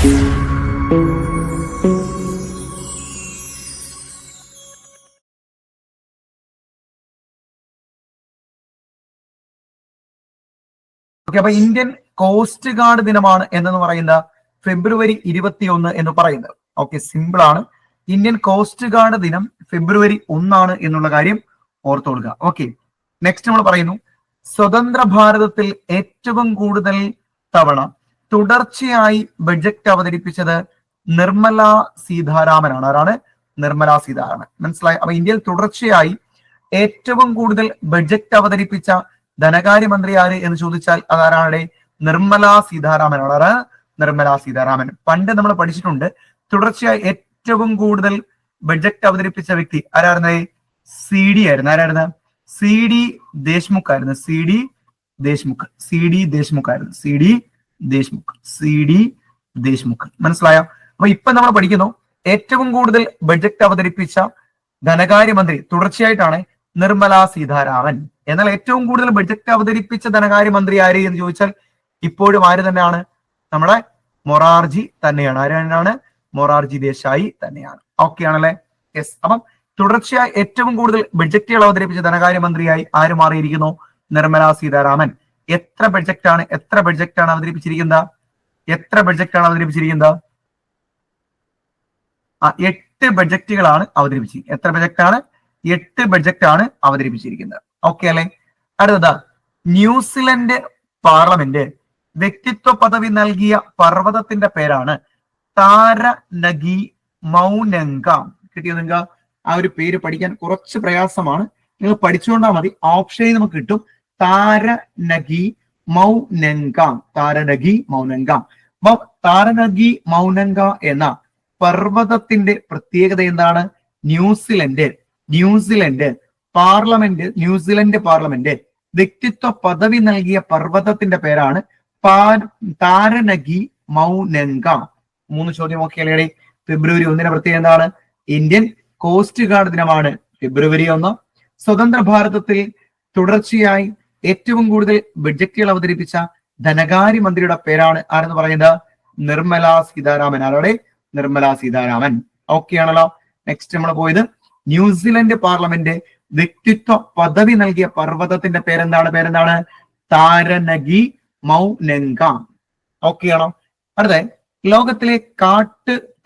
Okay, അപ്പൊ Indian coast guard ദിനമാണ് എന്ന് പറയുന്ന ഫെബ്രുവരി 21 എന്ന് പറയുന്നത്. ഓക്കെ, സിമ്പിൾ ആണ്. ഇന്ത്യൻ കോസ്റ്റ് ഗാർഡ് ദിനം ഫെബ്രുവരി 1 എന്നുള്ള കാര്യം ഓർത്തു കൊടുക്കുക. ഓക്കെ, നെക്സ്റ്റ് നമ്മൾ പറയുന്നു, സ്വതന്ത്ര ഭാരതത്തിൽ ഏറ്റവും കൂടുതൽ തവണ തുടർച്ചയായി ബഡ്ജറ്റ് അവതരിപ്പിച്ചത് നിർമ്മല സീതാരാമനാണ്. ആരാണ്? നിർമ്മല സീതാരാമൻ. മനസ്സിലായി? അപ്പൊ ഇന്ത്യയിൽ തുടർച്ചയായി ഏറ്റവും കൂടുതൽ ബഡ്ജറ്റ് അവതരിപ്പിച്ച ധനകാര്യമന്ത്രി ആര് എന്ന് ചോദിച്ചാൽ അതാരാണ്? നിർമ്മല സീതാരാമനാണ്. ആരാണ്? നിർമ്മല സീതാരാമൻ. പണ്ട് നമ്മൾ പഠിച്ചിട്ടുണ്ട്, തുടർച്ചയായി ഏറ്റവും കൂടുതൽ ബഡ്ജറ്റ് അവതരിപ്പിച്ച വ്യക്തി ആരായിരുന്നു? CD ആയിരുന്നു. ആരായിരുന്നു? CD ദേശ്മുഖ് ആയിരുന്നു. CD ദേശ്മുഖ് ആയിരുന്നു. CD ദേശ്മുഖ്. മനസ്സിലായോ? അപ്പൊ ഇപ്പൊ നമ്മൾ പഠിക്കുന്നു, ഏറ്റവും കൂടുതൽ ബഡ്ജറ്റ് അവതരിപ്പിച്ച ധനകാര്യമന്ത്രി തുടർച്ചയായിട്ടാണ് നിർമ്മല സീതാരാമൻ. എന്നാൽ ഏറ്റവും കൂടുതൽ ബഡ്ജറ്റ് അവതരിപ്പിച്ച ധനകാര്യമന്ത്രി ആര് എന്ന് ചോദിച്ചാൽ ഇപ്പോഴും ആര് തന്നെയാണ്? നമ്മുടെ മൊറാർജി തന്നെയാണ്. ആര് തന്നെയാണ്? മൊറാർജി ദേശായി തന്നെയാണ്. ഓക്കെ ആണല്ലേ? യെസ്. അപ്പം തുടർച്ചയായി ഏറ്റവും കൂടുതൽ ബഡ്ജറ്റുകൾ അവതരിപ്പിച്ച ധനകാര്യമന്ത്രിയായി ആര് മാറിയിരിക്കുന്നു? നിർമ്മല സീതാരാമൻ. എത്ര ബഡ്ജറ്റാണ് അവതരിപ്പിച്ചിരിക്കുന്നത്? 8 ബഡ്ജറ്റുകളാണ് അവതരിപ്പിച്ചിരിക്കുന്നത്. എത്ര ബഡ്ജറ്റാണ്? 8 ബഡ്ജറ്റാണ് അവതരിപ്പിച്ചിരിക്കുന്നത്. ഓക്കെ അല്ലെ? അടുത്തത്, ന്യൂസിലൻഡ് പാർലമെന്റ് വ്യക്തിത്വ പദവി നൽകിയ പർവ്വതത്തിന്റെ പേരാണ് താരനഗി മൗനങ്ക. കിട്ടിയോ നിങ്ങൾക്ക്? ആ ഒരു പേര് പഠിക്കാൻ കുറച്ച് പ്രയാസമാണ്, നിങ്ങൾ പഠിച്ചുകൊണ്ടാൽ മതി. ഓപ്ഷനിൽ നമുക്ക് കിട്ടും താരനഗി മൗനങ്ക. അപ്പൊ താരനഗി മൗനങ്ക എന്ന പർവ്വതത്തിന്റെ പ്രത്യേകത എന്താണ്? ന്യൂസിലൻഡ് പാർലമെന്റ് വ്യക്തിത്വ പദവി നൽകിയ പർവ്വതത്തിന്റെ പേരാണ് താരനഗി മൗനങ്ക. 3 ചോദ്യം. ഓക്കെ അല്ലേ? ഫെബ്രുവരി 1 പ്രത്യേകത എന്താണ്? ഇന്ത്യൻ കോസ്റ്റ് ഗാർഡ് ദിനമാണ് ഫെബ്രുവരി 1. സ്വതന്ത്ര ഭാരതത്തിൽ തുടർച്ചയായി ഏറ്റവും കൂടുതൽ ബഡ്ജറ്റുകൾ അവതരിപ്പിച്ച ധനകാര്യമന്ത്രിയുടെ പേരാണ് ആരെന്ന് പറയുന്നത്? നിർമ്മല സീതാരാമൻ. ആരോടെ? നിർമ്മല സീതാരാമൻ. ഓക്കെ ആണല്ലോ? നെക്സ്റ്റ് നമ്മൾ പോയത്, ന്യൂസിലൻഡ് പാർലമെന്റ് വ്യക്തിത്വ പദവി നൽകിയ പർവ്വതത്തിന്റെ പേരെന്താണ്? താരനഗി മൗനങ്ക. ഓക്കെ ആണോ? അടുത്ത, ലോകത്തിലെ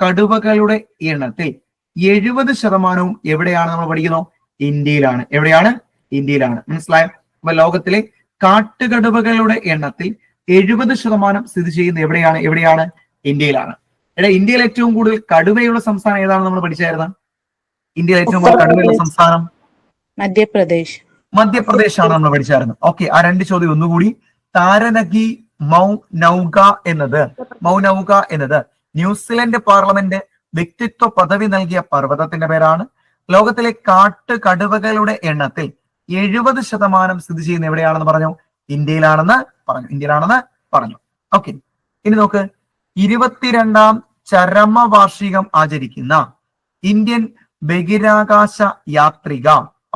കടുവകളുടെ എണ്ണത്തിൽ 70% എവിടെയാണ് നമ്മൾ പഠിക്കുന്നു? ഇന്ത്യയിലാണ്. എവിടെയാണ്? ഇന്ത്യയിലാണ്. മനസ്സിലായോ? അപ്പൊ ലോകത്തിലെ കാട്ടുകടുവകളുടെ എണ്ണത്തിൽ 70% സ്ഥിതി ചെയ്യുന്നത് എവിടെയാണ്? ഇന്ത്യയിലാണ്. ഇന്ത്യയിൽ ഏറ്റവും കൂടുതൽ കടുവയുള്ള സംസ്ഥാനം ഏതാണ് നമ്മൾ പഠിച്ചായിരുന്നു? ഇന്ത്യയിൽ ഏറ്റവും കൂടുതൽ കടുവയുള്ള സംസ്ഥാനം മധ്യപ്രദേശ് ആണ് നമ്മൾ പഠിച്ചായിരുന്നു. ഓക്കെ, ആ 2 ചോദ്യം ഒന്നുകൂടി. താരനഗി മൗനൗക എന്നത് ന്യൂസിലൻഡ് പാർലമെന്റ് വ്യക്തിത്വ പദവി നൽകിയ പർവ്വതത്തിന്റെ പേരാണ്. ലോകത്തിലെ കടുവകളുടെ എണ്ണത്തിൽ 70% സ്ഥിതി ചെയ്യുന്ന എവിടെയാണെന്ന് പറഞ്ഞു? ഇന്ത്യയിലാണെന്ന് പറഞ്ഞു. ഓക്കെ, ഇനി നോക്ക്, 22ാം ചരമവാർഷികം ആചരിക്കുന്ന ഇന്ത്യൻ ബഹിരാകാശ യാത്രിക.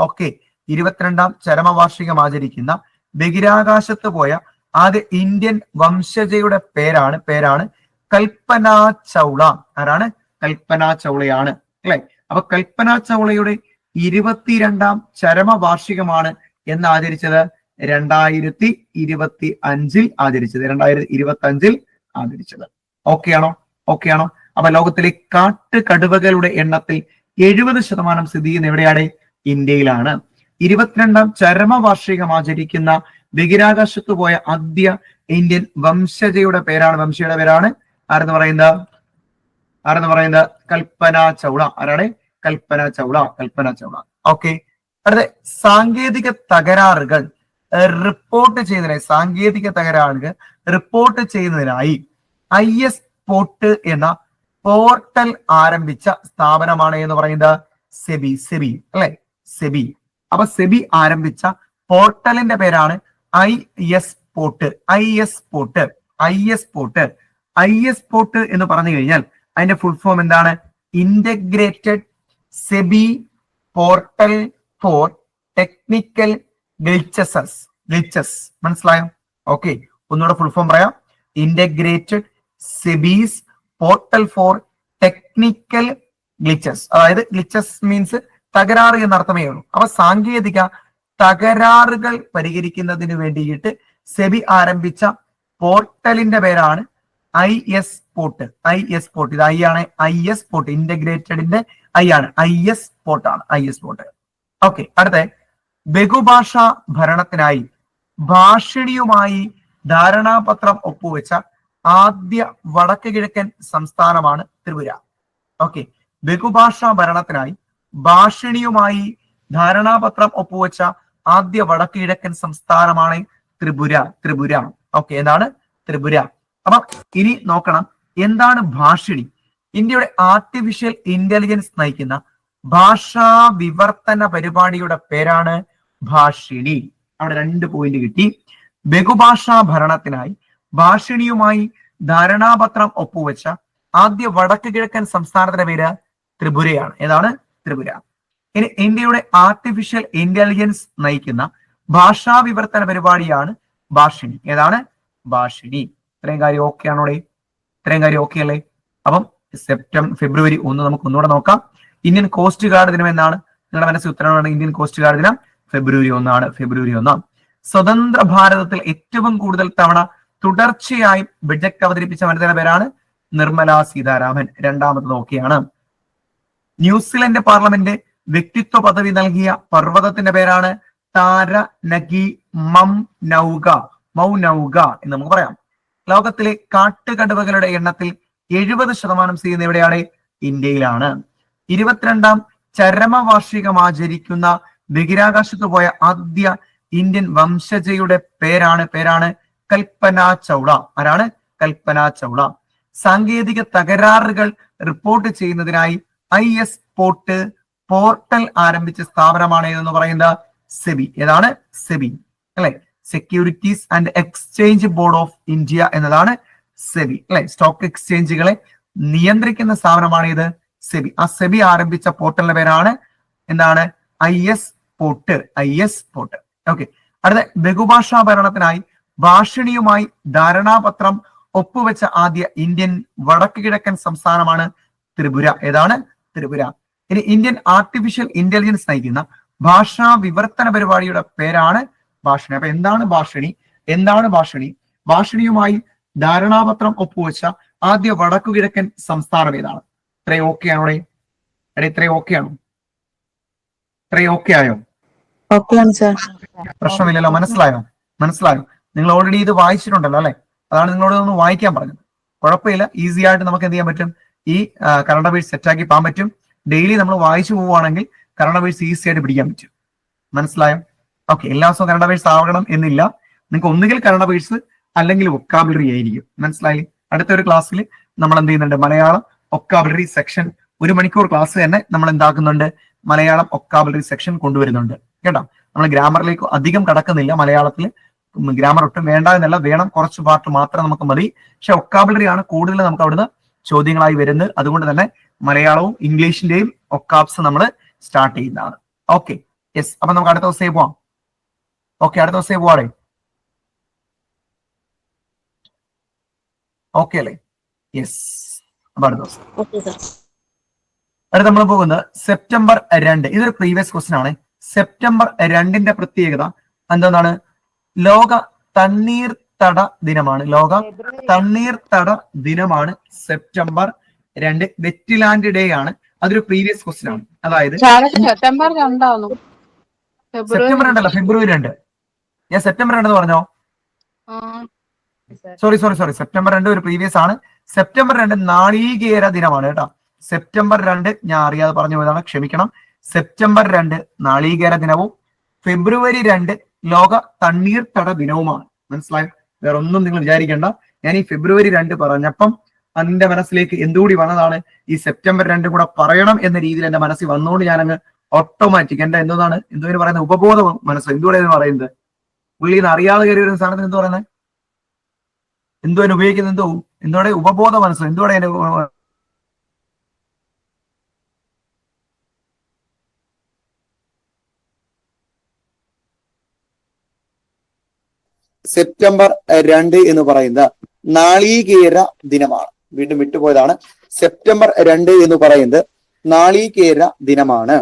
ഓക്കെ, 22ാം ചരമവാർഷികം ആചരിക്കുന്ന ബഹിരാകാശത്ത് പോയ ആദ്യ ഇന്ത്യൻ വംശജയുടെ പേരാണ് കൽപ്പന ചൗള. ആരാണ്? കൽപ്പന ചൗളയാണ് അല്ലെ? അപ്പൊ കൽപ്പന ചൗളയുടെ 22ാം ചരമവാർഷികമാണ് എന്ന് ആചരിച്ചത് 2025 ആചരിച്ചത്. ഓക്കെ ആണോ? അപ്പൊ ലോകത്തിലെ കാട്ടുകടുവകളുടെ എണ്ണത്തിൽ 70% സ്ഥിതി ചെയ്യുന്ന എവിടെയാണ്? ഇന്ത്യയിലാണ്. 22ാം ചരമവാർഷികം ആചരിക്കുന്ന ബഹിരാകാശത്ത് പോയ ആദ്യ ഇന്ത്യൻ വംശജയുടെ പേരാണ് ആരെന്ന് പറയുന്നത്? കൽപ്പന ചൗള. ആരാണ്? കൽപ്പന ചൗള. ഓക്കെ, അടുത്ത, സാങ്കേതിക തകരാറുകൾ റിപ്പോർട്ട് ചെയ്യുന്നതിനായി IS പോർട്ട് എന്ന പോർട്ടൽ ആരംഭിച്ച സ്ഥാപനമാണ് എന്ന് പറയുന്നത് സെബി അല്ലെ? അപ്പൊ സെബി ആരംഭിച്ച പോർട്ടലിന്റെ പേരാണ് IS പോർട്ട് എന്ന് പറഞ്ഞു കഴിഞ്ഞാൽ അതിന്റെ ഫുൾ ഫോം എന്താണ്? Integrated SEBI portal for technical glitches. മനസ്സിലായോ? ഓക്കെ, ഒന്നുകൂടെ ഫുൾ ഫോം പറയാം. Integrated SEBI's portal for technical glitches. അതായത് ഗ്ലിച്ചസ് മീൻസ് തകരാറ് എന്നർത്ഥമേ ഉള്ളൂ. അപ്പൊ സാങ്കേതിക തകരാറുകൾ പരിഹരിക്കുന്നതിന് വേണ്ടിയിട്ട് സെബി ആരംഭിച്ച പോർട്ടലിന്റെ പേരാണ് IS പോർട്ട്. IS പോർട്ട്, ഇത് ഐ ആണ്. IS പോർട്ട്, ഇന്റഗ്രേറ്റഡിന്റെ ഐ ആണ്. IS പോർട്ടാണ്, IS port. ഓക്കെ, അടുത്ത ബഹുഭാഷാ ഭരണത്തിനായി ഭാഷിണിയുമായി ധാരണാപത്രം ഒപ്പുവെച്ച ആദ്യ വടക്ക് കിഴക്കൻ സംസ്ഥാനമാണ് ത്രിപുര. ഓക്കെ, ബഹുഭാഷാ ഭരണത്തിനായി ഭാഷിണിയുമായി ധാരണാപത്രം ഒപ്പുവെച്ച ആദ്യ വടക്ക് കിഴക്കൻ സംസ്ഥാനമാണ് ത്രിപുര. ത്രിപുര. ഓക്കെ, എന്താണ് ത്രിപുര? അപ്പൊ ഇനി നോക്കണം, എന്താണ് ഭാഷിണി? ഇന്ത്യയുടെ ആർട്ടിഫിഷ്യൽ ഇന്റലിജൻസ് നയിക്കുന്ന ഭാഷാ വിവർത്തന പരിപാടിയുടെ പേരാണ് ഭാഷിണി. അവിടെ 2 പോയിന്റ് കിട്ടി. ബഹുഭാഷാ ഭരണത്തിനായി ഭാഷിണിയുമായി ധാരണാപത്രം ഒപ്പുവെച്ച ആദ്യ വടക്ക് കിഴക്കൻ സംസ്ഥാനത്തിന്റെ പേര് ത്രിപുരയാണ്. ഏതാണ്? ത്രിപുര. ഇനി ഇന്ത്യയുടെ ആർട്ടിഫിഷ്യൽ ഇന്റലിജൻസ് നയിക്കുന്ന ഭാഷാ വിവർത്തന പരിപാടിയാണ് ഭാഷിണി. ഏതാണ്? ഭാഷിണി. ഇത്രയും കാര്യം ഓക്കെ ആണോടെ? ഇത്രയും കാര്യം ഓക്കെ അല്ലേ? അപ്പം ഫെബ്രുവരി 1 നമുക്ക് ഒന്നുകൂടെ നോക്കാം. ഇന്ത്യൻ കോസ്റ്റ് ഗാർഡ് ദിനം എന്നാണ്? നിങ്ങളുടെ മനസ്സിൽ ഉത്തരവാണ്. ഇന്ത്യൻ കോസ്റ്റ് ഗാർഡ് ദിനം ഫെബ്രുവരി 1 ആണ്. ഫെബ്രുവരി 1. സ്വതന്ത്ര ഭാരതത്തിൽ ഏറ്റവും കൂടുതൽ തവണ തുടർച്ചയായി ബഡ്ജറ്റ് അവതരിപ്പിച്ച വനിതയുടെ പേരാണ് നിർമ്മല സീതാരാമൻ. രണ്ടാമത്തത് ഓക്കെയാണ്. ന്യൂസിലൻഡ് പാർലമെന്റ് വ്യക്തിത്വ പദവി നൽകിയ പർവ്വതത്തിന്റെ പേരാണ് താരനഗി മൗനൗഗ. മൗനൗഗ എന്ന് നമുക്ക് പറയാം. ലോകത്തിലെ കാട്ടുകടുവകളുടെ എണ്ണത്തിൽ 70% ചെയ്യുന്ന എവിടെയാണ്? ഇന്ത്യയിലാണ്. 22ാം ചരമവാർഷികം ആചരിക്കുന്ന ബഹിരാകാശത്ത് പോയ ആദ്യ ഇന്ത്യൻ വംശജയുടെ പേരാണ് കൽപ്പന ചൗള. ആരാണ്? കൽപ്പന ചൗള. സാങ്കേതിക തകരാറുകൾ റിപ്പോർട്ട് ചെയ്യുന്നതിനായി IS പോർട്ടൽ ആരംഭിച്ച സ്ഥാപനമാണ് എന്ന് പറയുന്നത് സെബി. ഏതാണ്? സെബി അല്ലെ? Securities and exchange board of India എന്നതാണ് സെബി അല്ലെ? സ്റ്റോക്ക് എക്സ്ചേഞ്ചുകളെ നിയന്ത്രിക്കുന്ന സ്ഥാപനമാണ് ഇത് സെബി. ആ സെബി ആരംഭിച്ച പോർട്ടലിന്റെ പേരാണ് എന്താണ്? IS port. IS port. Okay, അടുത്ത ബഹുഭാഷാ ഭരണത്തിനായി ഭാഷിണിയുമായി ധാരണാപത്രം ഒപ്പുവെച്ച ആദ്യ ഇന്ത്യൻ വടക്ക് കിഴക്കൻ സംസ്ഥാനമാണ് ത്രിപുര. ഏതാണ്? ത്രിപുര. ഇനി ഇന്ത്യൻ ആർട്ടിഫിഷ്യൽ ഇന്റലിജൻസ് നയിക്കുന്ന ഭാഷാ വിവർത്തന പരിപാടിയുടെ പേരാണ് ഭാഷിണി. അപ്പൊ എന്താണ് ഭാഷിണി? എന്താണ് ഭാഷിണി? ഭാഷിണിയുമായി ധാരണാപത്രം ഒപ്പുവെച്ച ആദ്യ വടക്കു കിഴക്കൻ സംസ്ഥാനം ഏതാണ്? ഇത്രയും ഓക്കെ ആണോ? ഇത്രയും ഓക്കെ ആണോ? ഇത്രയും ഓക്കെ ആയോ? പ്രശ്നമില്ലല്ലോ. മനസ്സിലായോ? മനസ്സിലായോ? നിങ്ങൾ ഓൾറെഡി ഇത് വായിച്ചിട്ടുണ്ടല്ലോ അല്ലെ? അതാണ് നിങ്ങളോട് ഒന്ന് വായിക്കാൻ പറഞ്ഞത്. കുഴപ്പമില്ല, ഈസി ആയിട്ട് നമുക്ക് എന്ത് ചെയ്യാൻ പറ്റും? ഈ കറണ്ട് അഫയേഴ്സ് സെറ്റാക്കി പോകാൻ പറ്റും. ഡെയിലി നമ്മൾ വായിച്ചു പോവുകയാണെങ്കിൽ കറണ്ട് അഫയേഴ്സ് ഈസി ആയിട്ട് പിടിക്കാൻ പറ്റും. മനസ്സിലായോ? ഓക്കെ, എല്ലാ ദിവസവും കറണ്ട് അഫയേഴ്സ് ആവണം എന്നില്ല. നിങ്ങൾക്ക് ഒന്നുകിൽ കറണ്ട് അഫയേഴ്സ് അല്ലെങ്കിൽ വൊക്കാബുലറി ആയിരിക്കും. മനസ്സിലായി? അടുത്തൊരു ക്ലാസ്സിൽ നമ്മൾ എന്ത് ചെയ്യുന്നുണ്ട്? മലയാളം വൊക്കാബുലറി സെക്ഷൻ 1 മണിക്കൂർ ക്ലാസ് തന്നെ നമ്മൾ എന്താക്കുന്നുണ്ട്? മലയാളം വൊക്കാബുലറി സെക്ഷൻ കൊണ്ടുവരുന്നുണ്ട് കേട്ടോ. നമ്മൾ ഗ്രാമറിലേക്ക് അധികം കടക്കുന്നില്ല. മലയാളത്തിൽ ഗ്രാമർ ഒട്ടും വേണ്ട എന്നല്ല, വേണം, കുറച്ച് പാർട്ട് മാത്രം നമുക്ക് മതി. പക്ഷെ വൊക്കാബുലറി ആണ് കൂടുതൽ നമുക്ക് അവിടുന്ന് ചോദ്യങ്ങളായി വരുന്നത്. അതുകൊണ്ട് തന്നെ മലയാളവും ഇംഗ്ലീഷിന്റെയും ഒക്കാബ്സ് നമ്മൾ സ്റ്റാർട്ട് ചെയ്യുന്നതാണ്. Okay, yes. അപ്പൊ നമുക്ക് അടുത്ത ദിവസം പോവാം. ഓക്കെ, അടുത്ത ദിവസം പോവാടേ. ഓക്കെ അല്ലേ? യെസ്. അപ്പൊ അടുത്ത ദിവസം അടുത്ത് നമ്മൾ പോകുന്നത് സെപ്റ്റംബർ 2. ഇതൊരു പ്രീവിയസ് ക്വസ്റ്റ്യൻ ആണ്. സെപ്റ്റംബർ 2ന്റെ പ്രത്യേകത എന്താണ്? ലോക തണ്ണീർത്തട ദിനമാണ്. ലോക തണ്ണീർത്തട ദിനമാണ് സെപ്റ്റംബർ 2. വെറ്റ്ലാൻഡ് ഡേ ആണ്. അതൊരു പ്രീവിയസ് ക്വസ്റ്റ്യൻ ആണ്. അതായത് സെപ്റ്റംബർ 2 അല്ല, ഫെബ്രുവരി 2. ഞാൻ സെപ്റ്റംബർ 2 എന്ന് പറഞ്ഞോ? സോറി, സെപ്റ്റംബർ 2 ഒരു പ്രീവിയസ് ആണ്. സെപ്റ്റംബർ 2 നാളികേര ദിനമാണ് കേട്ടോ. സെപ്റ്റംബർ 2 ഞാൻ അറിയാതെ പറഞ്ഞു പോയതാണ്, ക്ഷമിക്കണം. സെപ്റ്റംബർ 2 നാളികേര ദിനവും ഫെബ്രുവരി 2 ലോക തണ്ണീർത്തട ദിനവുമാണ്. മനസ്സിലായോ? വേറെ ഒന്നും നിങ്ങൾ വിചാരിക്കേണ്ട. ഞാൻ ഈ ഫെബ്രുവരി 2 പറഞ്ഞപ്പം അതിന്റെ മനസ്സിലേക്ക് എന്തുകൂടി വന്നതാണ്? ഈ സെപ്റ്റംബർ 2 കൂടെ പറയണം എന്ന രീതിയിൽ എന്റെ മനസ്സിൽ വന്നുകൊണ്ട് ഞാനങ്ങ് ഓട്ടോമാറ്റിക് എന്റെ എന്തോ പറയുന്നത് ഉപബോധ മനസ്സ് എന്തുകൂടെ പറയുന്നത് പുള്ളി ഇത് അറിയാതെ കയറിയ ഒരു സാധനത്തിന് എന്ത് പറയുന്നത്? എന്തുവാൻ ഉപയോഗിക്കുന്നത്? എന്തോടെ ഉപബോധ മനസ്സ് എന്തുകൂടെ എന്റെ സെപ്റ്റംബർ 2 എന്ന് പറയുന്നത് നാളികേര ദിനമാണ്. വീണ്ടും വിട്ടുപോയതാണ്. സെപ്റ്റംബർ 2 എന്ന് പറയുന്നത് നാളികേര ദിനമാണ്.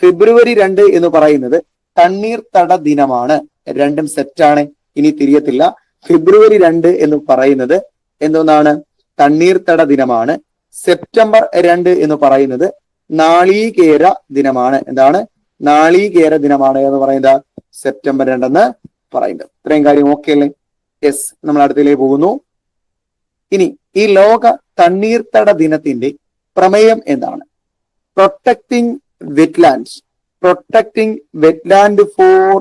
ഫെബ്രുവരി 2 എന്ന് പറയുന്നത് തണ്ണീർത്തട ദിനമാണ്. രണ്ടും സെറ്റാണ്, ഇനി തിരിയത്തില്ല. ഫെബ്രുവരി 2 എന്ന് പറയുന്നത് എന്താണ്? തണ്ണീർത്തട ദിനമാണ്. സെപ്റ്റംബർ 2 എന്ന് പറയുന്നത് നാളികേര ദിനമാണ്. എന്താണ്? നാളികേര ദിനമാണ് എന്ന് പറയുന്നത് സെപ്റ്റംബർ 2 എന്ന് പറയുന്നത്. ഇത്രയും കാര്യം ഓക്കെ അല്ലേ? യെസ്, നമ്മൾ അടുത്തിലേക്ക് പോകുന്നു. ഇനി ഈ ലോക തണ്ണീർത്തട ദിനത്തിന്റെ പ്രമേയം എന്താണ്? Protecting wetlands, protecting wetland for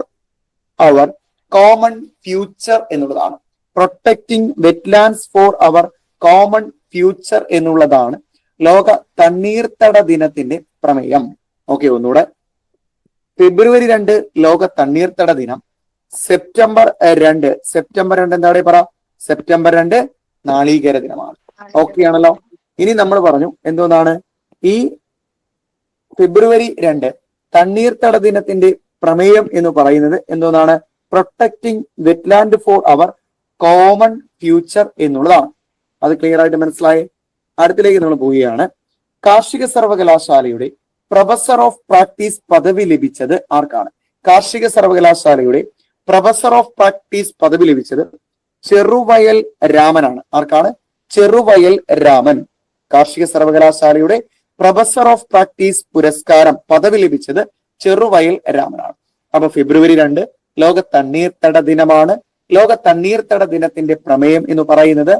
our common future എന്നുള്ളതാണ്. Protecting wetlands for our common future എന്നുള്ളതാണ് ലോക തണ്ണീർത്തട ദിനത്തിന്റെ പ്രമേയം. ഓക്കെ, ഒന്നുകൂടെ. ഫെബ്രുവരി 2 ലോക തണ്ണീർത്തട ദിനം. സെപ്റ്റംബർ 2 എന്താണ് പറ? സെപ്റ്റംബർ 2 നാളികേര ദിനമാണ്. ഓക്കെ ആണല്ലോ. ഇനി നമ്മൾ പറഞ്ഞു എന്താണ് ഈ ഫെബ്രുവരി 2 തണ്ണീർത്തട ദിനത്തിന്റെ പ്രമേയം എന്ന് പറയുന്നത് എന്താണ്? Protecting wetland for our common future എന്നുള്ളതാണ്. അത് ക്ലിയർ ആയിട്ട് മനസ്സിലായേ? അടുത്തിലേക്ക് നമ്മൾ പോവുകയാണ്. കാർഷിക സർവകലാശാലയുടെ പ്രൊഫസർ ഓഫ് പ്രാക്ടീസ് പദവി ലഭിച്ചത് ആർക്കാണ്? കാർഷിക സർവകലാശാലയുടെ പ്രൊഫസർ ഓഫ് പ്രാക്ടീസ് പദവി ലഭിച്ചത് ചെറുവയൽ രാമനാണ്. ആർക്കാണ്? ചെറുവയൽ രാമൻ. കാർഷിക സർവകലാശാലയുടെ പ്രൊഫസർ ഓഫ് പ്രാക്ടീസ് പുരസ്കാരം പദവി ലഭിച്ചത് ചെറുവയൽ രാമനാണ്. അപ്പൊ ഫെബ്രുവരി 2 ലോക തണ്ണീർത്തട ദിനമാണ്. ലോക തണ്ണീർത്തട ദിനത്തിന്റെ പ്രമേയം എന്ന് പറയുന്നത്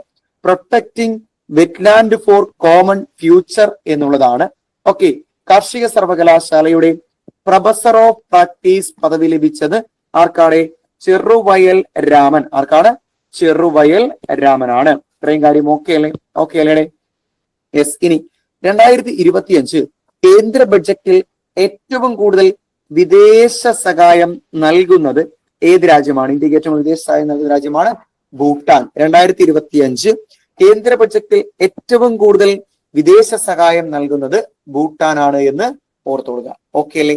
protecting wetland for common future എന്നുള്ളതാണ്. ഓക്കെ, കാർഷിക സർവകലാശാലയുടെ പ്രൊഫസർ ഓഫ് പ്രാക്ടീസ് പദവി ലഭിച്ചത് ആർക്കാണ്? ചെറുവയൽ രാമൻ. ആർക്കാണ്? ചെറുവയൽ രാമനാണ്. ഇത്രയും കാര്യം ഓക്കെ അല്ലേ? ഓക്കെ അല്ലേ? യെസ്. ഇനി 2025 കേന്ദ്ര ബഡ്ജറ്റിൽ ഏറ്റവും കൂടുതൽ വിദേശ സഹായം നൽകുന്നത് ഏത് രാജ്യമാണ്? ഇന്ത്യക്ക് ഏറ്റവും വിദേശ സഹായം നൽകുന്ന രാജ്യമാണ് ഭൂട്ടാൻ. 2025 കേന്ദ്ര ബഡ്ജറ്റിൽ ഏറ്റവും കൂടുതൽ വിദേശ സഹായം നൽകുന്നത് ഭൂട്ടാനാണ് എന്ന് ഓർത്തോളുക. ഓക്കെ അല്ലേ?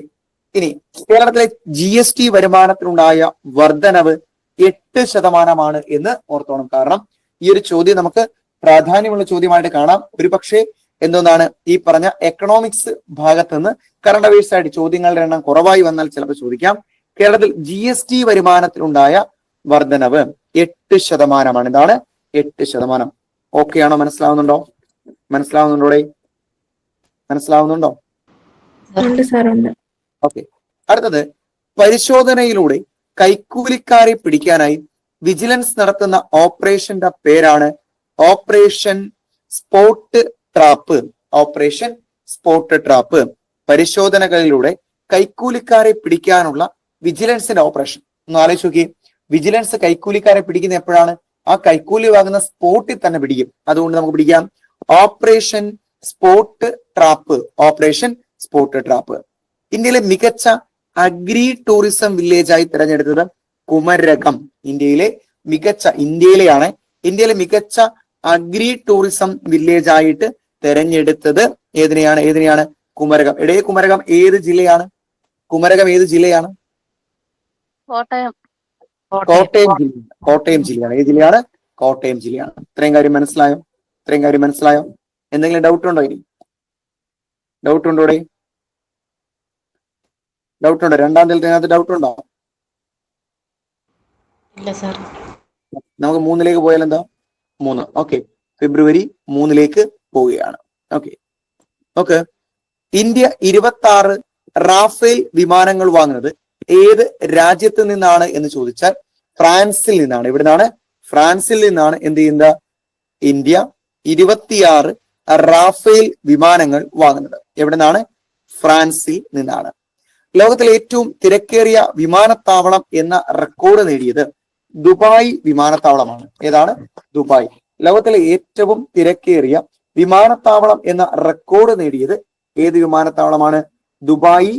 ഇനി കേരളത്തിലെ GST വരുമാനത്തിനുണ്ടായ വർധനവ് 8% എന്ന് ഓർത്തോണം. കാരണം ഈ ഒരു ചോദ്യം നമുക്ക് പ്രാധാന്യമുള്ള ചോദ്യമായിട്ട് കാണാം. ഒരു പക്ഷേ എന്താണ് ഈ പറഞ്ഞ എക്കണോമിക്സ് ഭാഗത്ത് നിന്ന് കറണ്ട് അഫയേഴ്സ് ആയിട്ട് ചോദ്യങ്ങളുടെ എണ്ണം കുറവായി വന്നാൽ ചിലപ്പോൾ ചോദിക്കാം. കേരളത്തിൽ GST വരുമാനത്തിലുണ്ടായ വർധനവ് 8%. എന്താണ്? 8%. ഓക്കെ ആണോ? മനസ്സിലാവുന്നുണ്ടോ? മനസ്സിലാവുന്നുണ്ടോ? ഓക്കെ. അടുത്തത്, പരിശോധനയിലൂടെ കൈക്കൂലിക്കാരെ പിടിക്കാനായി വിജിലൻസ് നടത്തുന്ന ഓപ്പറേഷന്റെ പേരാണ് operation spot trap. Operation spot trap. പരിശോധനകളിലൂടെ കൈക്കൂലിക്കാരെ പിടിക്കാനുള്ള വിജിലൻസിന്റെ ഓപ്പറേഷൻ. ഒന്ന് ആലോചിച്ച് നോക്കി. വിജിലൻസ് കൈക്കൂലിക്കാരെ പിടിക്കുന്ന എപ്പോഴാണ്? ആ കൈക്കൂലി വാങ്ങുന്ന സ്പോട്ടിൽ തന്നെ പിടിക്കും. അതുകൊണ്ട് നമുക്ക് പിടിക്കാം operation spot trap. Operation spot trap. ഇന്ത്യയിലെ മികച്ച അഗ്രി ടൂറിസം വില്ലേജായി തിരഞ്ഞെടുത്തത് കുമരകം. ഇന്ത്യയിലെ മികച്ച അഗ്രി ടൂറിസം വില്ലേജ് ആയിട്ട് തെരഞ്ഞെടുത്തത് ഏതിനെയാണ്? കുമരകം. കുമരകം ഏത് ജില്ലയാണ്? കോട്ടയം ജില്ലയാണ്. ഏത് ജില്ലയാണ്? കോട്ടയം ജില്ലയാണ്. ഇത്രയും കാര്യം മനസ്സിലായോ? എന്തെങ്കിലും ഡൗട്ട് ഉണ്ടോ? ഇനി ഡൗട്ട് ഉണ്ടോ? രണ്ടാം തീയതി ഡൗട്ട് ഉണ്ടോ? ഇല്ല സാർ. നമുക്ക് 3 പോയാൽ എന്താ? 3. ഓക്കെ, ഫെബ്രുവരി 3 പോവുകയാണ്. ഓക്കെ. ഇന്ത്യ 26 റാഫേൽ വിമാനങ്ങൾ വാങ്ങുന്നത് ഏത് രാജ്യത്ത് നിന്നാണ് എന്ന് ചോദിച്ചാൽ ഫ്രാൻസിൽ നിന്നാണ്. എവിടുന്നാണ്? ഫ്രാൻസിൽ നിന്നാണ് എന്ത് ചെയ്യുന്നത്? ഇന്ത്യ 26 റാഫേൽ വിമാനങ്ങൾ വാങ്ങുന്നത്. എവിടുന്നാണ്? ഫ്രാൻസിൽ നിന്നാണ്. ലോകത്തിലെ ഏറ്റവും തിരക്കേറിയ വിമാനത്താവളം എന്ന റെക്കോർഡ് നേടിയത് ദുബായ് വിമാനത്താവളമാണ്. ഏതാണ്? ദുബായ്. ലോകത്തിലെ ഏറ്റവും തിരക്കേറിയ വിമാനത്താവളം എന്ന റെക്കോർഡ് നേടിയത് ഏത് വിമാനത്താവളമാണ്? ദുബായ്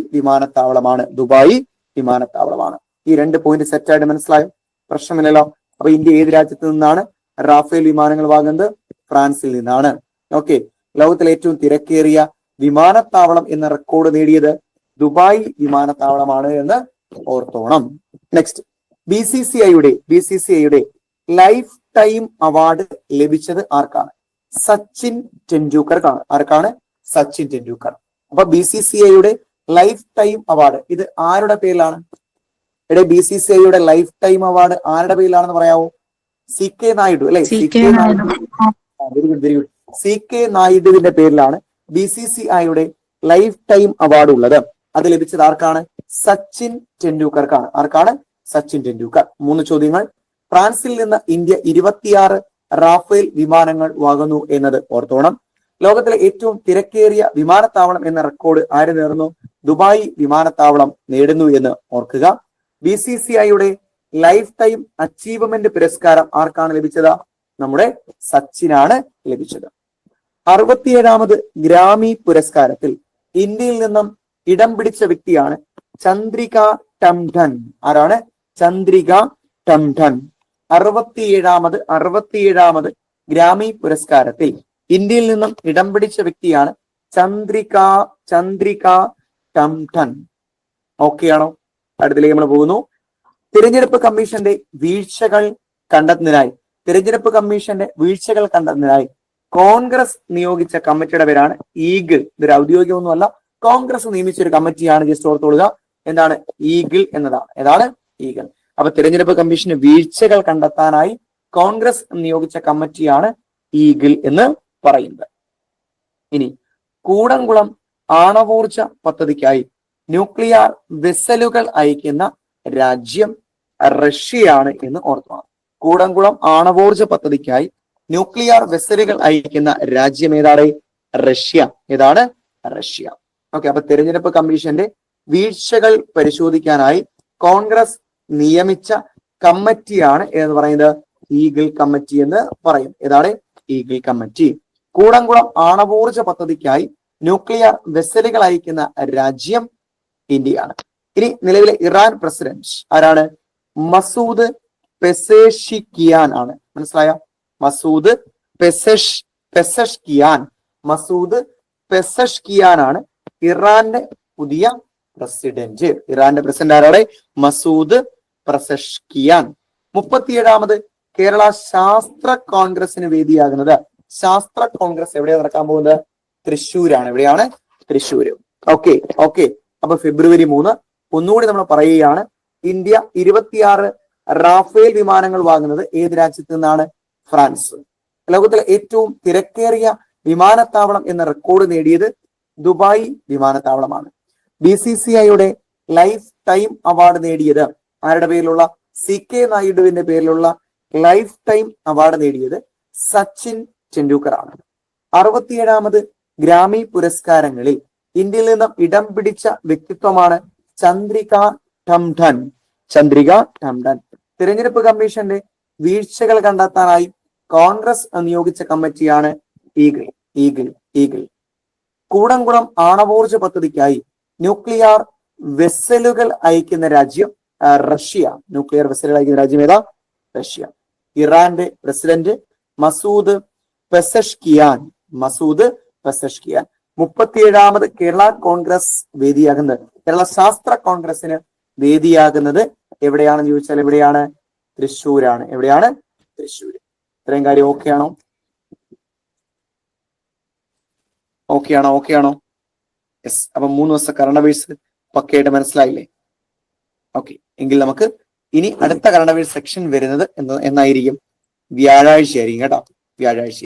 വിമാനത്താവളമാണ്. ഈ 2 പോയിന്റ് സെറ്റായിട്ട് മനസ്സിലായോ? പ്രശ്നമില്ലല്ലോ. അപ്പൊ ഇന്ത്യ ഏത് രാജ്യത്ത് നിന്നാണ് റാഫേൽ വിമാനങ്ങൾ വാങ്ങുന്നത്? ഫ്രാൻസിൽ നിന്നാണ്. ഓക്കെ. ലോകത്തിലെ ഏറ്റവും തിരക്കേറിയ വിമാനത്താവളം എന്ന റെക്കോർഡ് നേടിയത് ദുബായ് വിമാനത്താവളമാണ് എന്ന് ഓർത്തോണം. നെക്സ്റ്റ്, BCCIയുടെ ലൈഫ് ടൈം അവാർഡ് ലഭിച്ചത് ആർക്കാണ്? സച്ചിൻ ടെണ്ടുൽക്കർക്കാണ്. ആർക്കാണ്? സച്ചിൻ ടെണ്ടുൽക്കർ. അപ്പൊ BCCIയുടെ ലൈഫ് ടൈം അവാർഡ് ഇത് ആരുടെ പേരിലാണ്? ഇവിടെ BCCIയുടെ ലൈഫ് ടൈം അവാർഡ് ആരുടെ പേരിലാണെന്ന് പറയാവോ? CK നായിഡു അല്ലെ? CK Naidu. Very good, very good. CK നായിഡുവിന്റെ പേരിലാണ് BCCIയുടെ ലൈഫ് ടൈം അവാർഡ് ഉള്ളത്. അത് ലഭിച്ചത് ആർക്കാണ്? സച്ചിൻ ടെണ്ടുൽക്കർക്കാണ്. ആർക്കാണ്? സച്ചിൻ ടെണ്ടുൽക്കർ. 3 ചോദ്യങ്ങൾ. ഫ്രാൻസിൽ നിന്ന് ഇന്ത്യ 26 റാഫേൽ വിമാനങ്ങൾ വാങ്ങുന്നു എന്നത് ഓർത്തോണം. ലോകത്തിലെ ഏറ്റവും തിരക്കേറിയ വിമാനത്താവളം എന്ന റെക്കോർഡ് ആര് നേടുന്നു? ദുബായ് വിമാനത്താവളം നേടുന്നു എന്ന് ഓർക്കുക. BCCIയുടെ ലൈഫ് ടൈം അച്ചീവ്മെന്റ് പുരസ്കാരം ആർക്കാണ് ലഭിച്ചത്? നമ്മുടെ സച്ചിനാണ് ലഭിച്ചത്. 67ാമത് ഗ്രാമി പുരസ്കാരത്തിൽ ഇന്ത്യയിൽ നിന്നും ഇടം പിടിച്ച വ്യക്തിയാണ് ചന്ദ്രിക ടംഡൻ. ആരാണ്? ചന്ദ്രിക ടംഡൻ. 67ാമത് ഗ്രാമി പുരസ്കാരത്തിൽ ഇന്ത്യയിൽ നിന്നും ഇടം പിടിച്ച വ്യക്തിയാണ് ചന്ദ്രിക ടംഡൻ. ഓക്കെ ആണോ? അടുത്തിലേക്ക് നമ്മൾ പോകുന്നു. തിരഞ്ഞെടുപ്പ് കമ്മീഷന്റെ വീഴ്ചകൾ കണ്ടെത്തുന്നതിനായി കോൺഗ്രസ് നിയോഗിച്ച കമ്മിറ്റിയുടെ പേരാണ് ഈഗിൾ. ഇതൊരു ഔദ്യോഗികമൊന്നുമല്ല, കോൺഗ്രസ് നിയമിച്ച ഒരു കമ്മിറ്റിയാണ്. ജസ്റ്റ് ഓർത്തോളുക, എന്താണ്? ഈഗിൾ എന്നതാണ്. ഏതാണ്? ഈഗിൾ. അപ്പൊ തിരഞ്ഞെടുപ്പ് കമ്മീഷന് വീഴ്ചകൾ കണ്ടെത്താനായി കോൺഗ്രസ് നിയോഗിച്ച കമ്മിറ്റിയാണ് ഈഗിൾ എന്ന് പറയുന്നത്. ഇനി കൂടംകുളം ആണവോർജ പദ്ധതിക്കായി ന്യൂക്ലിയർ വെസലുകൾ അയക്കുന്ന രാജ്യം റഷ്യയാണ് എന്ന് ഓർക്കണം. കൂടംകുളം ആണവോർജ പദ്ധതിക്കായി ന്യൂക്ലിയർ വെസലുകൾ അയക്കുന്ന രാജ്യം ഏതാണ്? റഷ്യ. ഏതാണ്? റഷ്യ. ഓക്കെ. അപ്പൊ തെരഞ്ഞെടുപ്പ് കമ്മീഷന്റെ വീഴ്ചകൾ പരിശോധിക്കാനായി കോൺഗ്രസ് നിയമിച്ച കമ്മിറ്റിയാണ് എന്ന് പറയുന്നത് ഈഗിൾ കമ്മിറ്റി എന്ന് പറയും. ഏതാണ്? Eagle committee. കൂടംകുളം ആണവോർജ പദ്ധതിക്കായി ന്യൂക്ലിയർ വെസലുകൾ അയക്കുന്ന രാജ്യം ഇന്ത്യയാണ്. ഇനി നിലവിലെ ഇറാൻ പ്രസിഡന്റ് ആരാണ്? മസൂദ് പെസേഷ്കിയാൻ ആണ്. മനസ്സിലായോ? മസൂദ് പെസഷ്കിയാൻ ആണ് ഇറാന്റെ പുതിയ പ്രസിഡന്റ്. ഇറാന്റെ പ്രസിഡന്റ് ആരാണ്? മസൂദ് പെസഷ്കിയാൻ. 37ാമത് കേരള ശാസ്ത്ര കോൺഗ്രസിന് വേദിയാകുന്നത്. ശാസ്ത്ര കോൺഗ്രസ് എവിടെയാണ് നടക്കാൻ പോകുന്നത്? തൃശ്ശൂരാണ്. എവിടെയാണ്? തൃശ്ശൂര്. ഓക്കെ. അപ്പൊ ഫെബ്രുവരി 3 ഒന്നുകൂടി നമ്മൾ പറയുകയാണ്. ഇന്ത്യ 26 റാഫേൽ വിമാനങ്ങൾ വാങ്ങുന്നത് ഏത് രാജ്യത്ത് നിന്നാണ്? ഫ്രാൻസ്. ലോകത്തിലെ ഏറ്റവും തിരക്കേറിയ വിമാനത്താവളം എന്ന റെക്കോർഡ് നേടിയത് ദുബായ് വിമാനത്താവളമാണ്. BCCIയുടെ ലൈഫ് ടൈം അവാർഡ് നേടിയത് ആരുടെ പേരിലുള്ള? CK നായിഡുവിന്റെ പേരിലുള്ള ലൈഫ് ടൈം അവാർഡ് നേടിയത് സച്ചിൻ ടെണ്ടുൽക്കർ ആണ്. 67ാമത് ഗ്രാമി പുരസ്കാരങ്ങളിൽ ഇന്ത്യയിൽ നിന്നും ഇടം പിടിച്ച വ്യക്തിത്വമാണ് ചന്ദ്രിക ടംഡൻ. തിരഞ്ഞെടുപ്പ് കമ്മീഷന്റെ വീഴ്ചകൾ കണ്ടെത്താനായി കോൺഗ്രസ് നിയോഗിച്ച കമ്മിറ്റിയാണ് ഈഗിൾ. കൂടംകുളം ആണവോർജ പദ്ധതിക്കായി ന്യൂക്ലിയർ വെസലുകൾ അയക്കുന്ന രാജ്യം റഷ്യ. ന്യൂക്ലിയർ വെസലുകൾ അയക്കുന്ന രാജ്യം ഏതാ? റഷ്യ. ഇറാന്റെ പ്രസിഡന്റ് മസൂദ് പെസഷ്കിയാൻ. 37ാമത് കേരള കോൺഗ്രസ് വേദിയാകുന്നത്, കേരള ശാസ്ത്ര കോൺഗ്രസിന് വേദിയാകുന്നത് എവിടെയാണെന്ന് ചോദിച്ചാൽ എവിടെയാണ്? തൃശ്ശൂരാണ്. എവിടെയാണ്? തൃശ്ശൂർ. ഇത്രയും കാര്യം ഓക്കെ ആണോ? യെസ്. അപ്പൊ 3 ദിവസത്തെ കറണ്ട് അഫയേഴ്സ് പക്കയായിട്ട് മനസ്സിലായില്ലേ? ഓക്കെ. എങ്കിൽ നമുക്ക് ഇനി അടുത്ത കറണ്ട് അഫയേഴ്സ് സെക്ഷൻ വരുന്നത് എന്നായിരിക്കും? വ്യാഴാഴ്ച ആയിരിക്കും കേട്ടോ. വ്യാഴാഴ്ച.